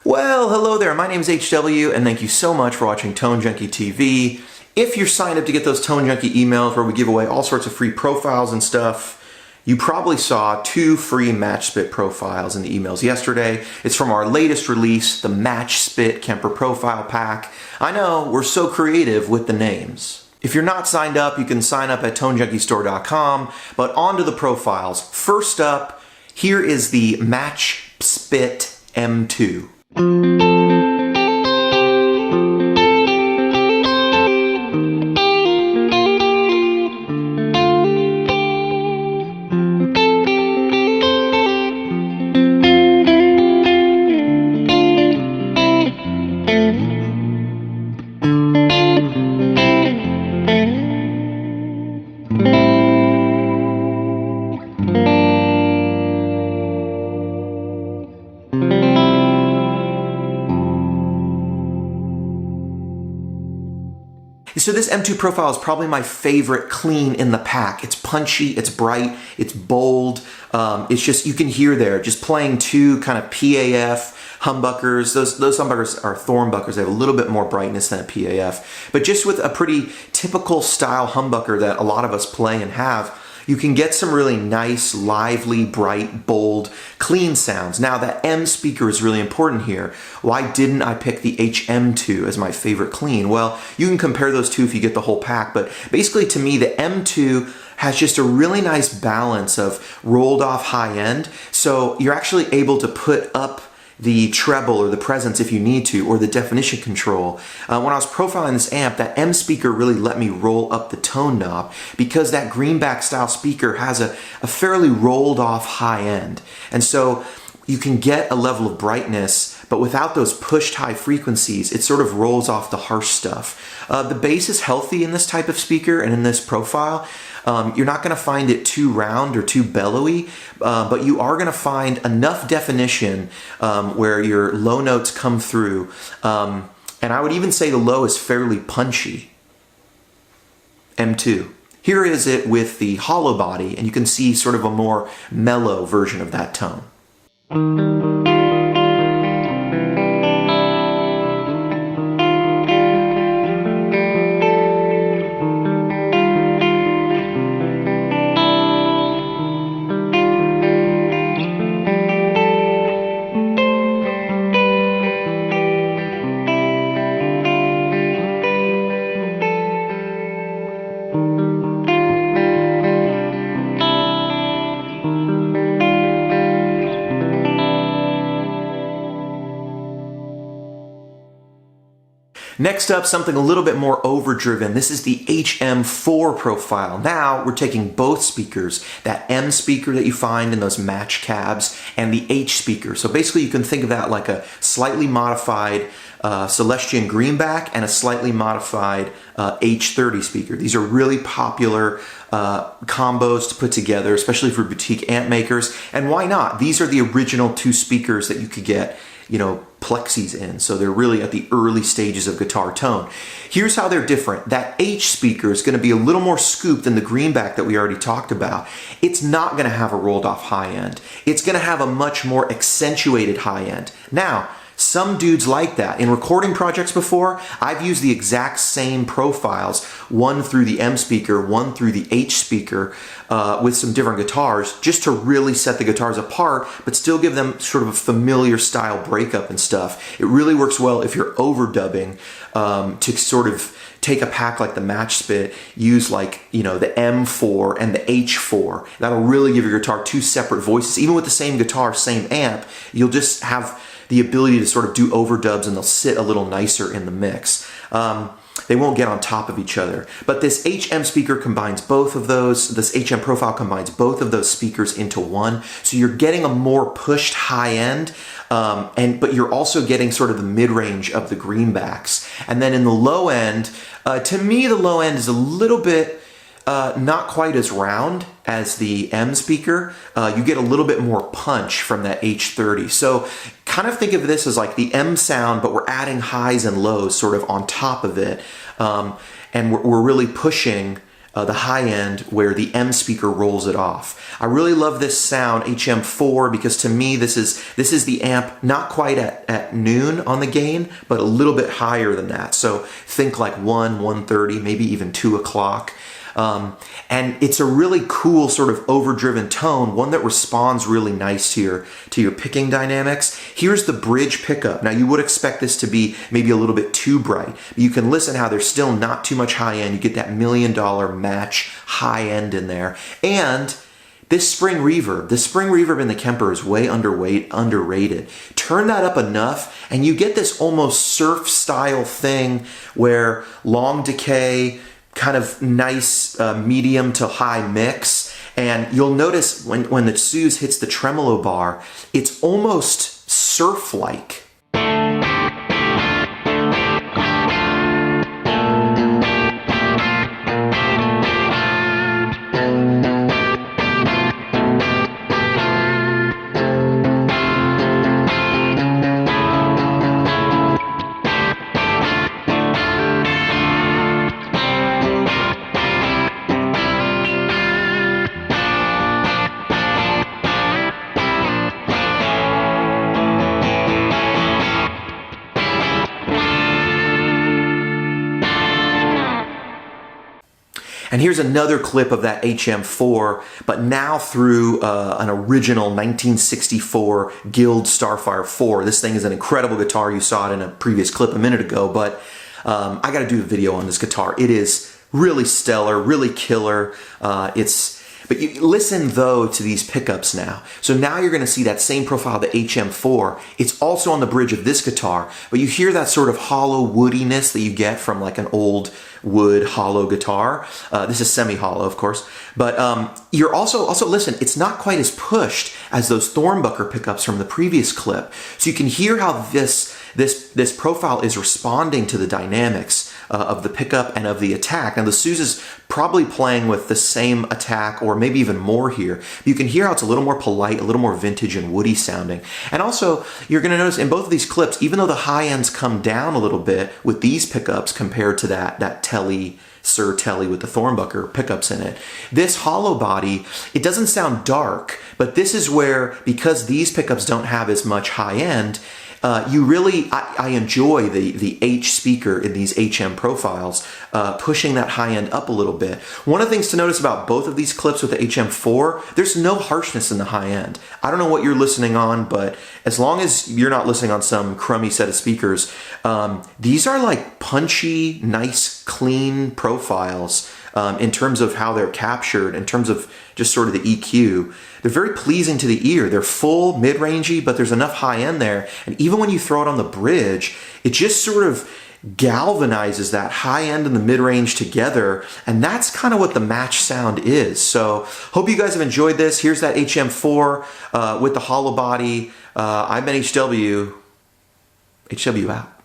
Well, hello there. My name is HW, and thank you so much for watching Tone Junkie TV. If you're signed up to get those Tone Junkie emails where we give away all sorts of free profiles and stuff, you probably saw 2 free Match Spit profiles in the emails yesterday. It's from our latest release, the Match Spit Kemper Profile Pack. I know, we're so creative with the names. If you're not signed up, you can sign up at tonejunkistore.com, but on to the profiles. First up, here is the Match Spit M2. So this M2 profile is probably my favorite clean in the pack. It's punchy, it's bright, it's bold. It's just, you can hear there, just playing 2 kind of PAF humbuckers. Those humbuckers are thornbuckers. They have a little bit more brightness than a PAF. But just with a pretty typical style humbucker that a lot of us play and have, you can get some really nice, lively, bright, bold, clean sounds. Now that M speaker is really important here. Why didn't I pick the HM2 as my favorite clean? Well, you can compare those two if you get the whole pack, but basically to me, the M2 has just a really nice balance of rolled off high end. So you're actually able to put up the treble or the presence if you need to, or the definition control. When I was profiling this amp, that M speaker really let me roll up the tone knob because that greenback style speaker has a fairly rolled off high end. And so you can get a level of brightness, but without those pushed high frequencies, it sort of rolls off the harsh stuff. The bass is healthy in this type of speaker and in this profile. You're not going to find it too round or too bellowy, but you are going to find enough definition where your low notes come through. And I would even say the low is fairly punchy. M2. Here is it with the hollow body, and you can see sort of a more mellow version of that tone. Next up, something a little bit more overdriven. This is the HM4 profile. Now we're taking both speakers, that M speaker that you find in those match cabs and the H speaker. So basically you can think of that like a slightly modified Celestian Greenback and a slightly modified H30 speaker. These are really popular combos to put together, especially for boutique amp makers. And why not? These are the original 2 speakers that you could get, you know, plexis in. So they're really at the early stages of guitar tone. Here's how they're different. That H speaker is going to be a little more scooped than the greenback that we already talked about. It's not going to have a rolled off high end. It's going to have a much more accentuated high end. Now, some dudes like that. In recording projects before, I've used the exact same profiles, one through the M speaker, one through the H speaker, with some different guitars, just to really set the guitars apart, but still give them sort of a familiar style breakup and stuff. It really works well if you're overdubbing to sort of take a pack like the Match Spit, use like, you know, the M4 and the H4. That'll really give your guitar 2 separate voices. Even with the same guitar, same amp, you'll just have the ability to sort of do overdubs and they'll sit a little nicer in the mix. They won't get on top of each other. But this HM speaker combines both of those. This HM profile combines both of those speakers into one. So you're getting a more pushed high end, but you're also getting sort of the mid-range of the greenbacks. And then in the low end, to me the low end is a little bit not quite as round as the M speaker. You get a little bit more punch from that H30. So kind of think of this as like the M sound, but we're adding highs and lows sort of on top of it. And we're really pushing the high end where the M speaker rolls it off. I really love this sound, HM4, because to me this is the amp not quite at noon on the gain, but a little bit higher than that. So think like 1:30, maybe even 2 o'clock. And it's a really cool sort of overdriven tone, one that responds really nice to your picking dynamics. Here's the bridge pickup. Now you would expect this to be maybe a little bit too bright. But you can listen how there's still not too much high end. You get that $1 million match high end in there. And this spring reverb in the Kemper is way underrated. Turn that up enough and you get this almost surf style thing where long decay, kind of nice medium to high mix, and you'll notice when the Suze hits the tremolo bar, it's almost surf-like. And here's another clip of that HM4, but now through an original 1964 Guild Starfire 4. This thing is an incredible guitar. You saw it in a previous clip a minute ago, but I got to do a video on this guitar. It is really stellar, really killer. But you listen though to these pickups now. So now you're gonna see that same profile, the HM4. It's also on the bridge of this guitar, but you hear that sort of hollow woodiness that you get from like an old wood hollow guitar. This is semi-hollow, of course. But you're also listen, it's not quite as pushed as those Thornbucker pickups from the previous clip. So you can hear how this profile is responding to the dynamics of the pickup and of the attack. Now the Suze is probably playing with the same attack or maybe even more here. You can hear how it's a little more polite, a little more vintage and woody sounding. And also you're going to notice in both of these clips, even though the high ends come down a little bit with these pickups compared to that Telly, Sir Telly with the Thornbucker pickups in it, this hollow body, it doesn't sound dark, but this is where, because these pickups don't have as much high end, I enjoy the H speaker in these HM profiles, pushing that high end up a little bit. One of the things to notice about both of these clips with the HM4, there's no harshness in the high end. I don't know what you're listening on, but as long as you're not listening on some crummy set of speakers, these are like punchy, nice, clean profiles in terms of how they're captured, in terms of just sort of the EQ. They're very pleasing to the ear. They're full, mid-rangey, but there's enough high end there. And even when you throw it on the bridge, it just sort of galvanizes that high end and the mid-range together. And that's kind of what the Match sound is. So hope you guys have enjoyed this. Here's that HM4 with the hollow body. I've been HW. HW out.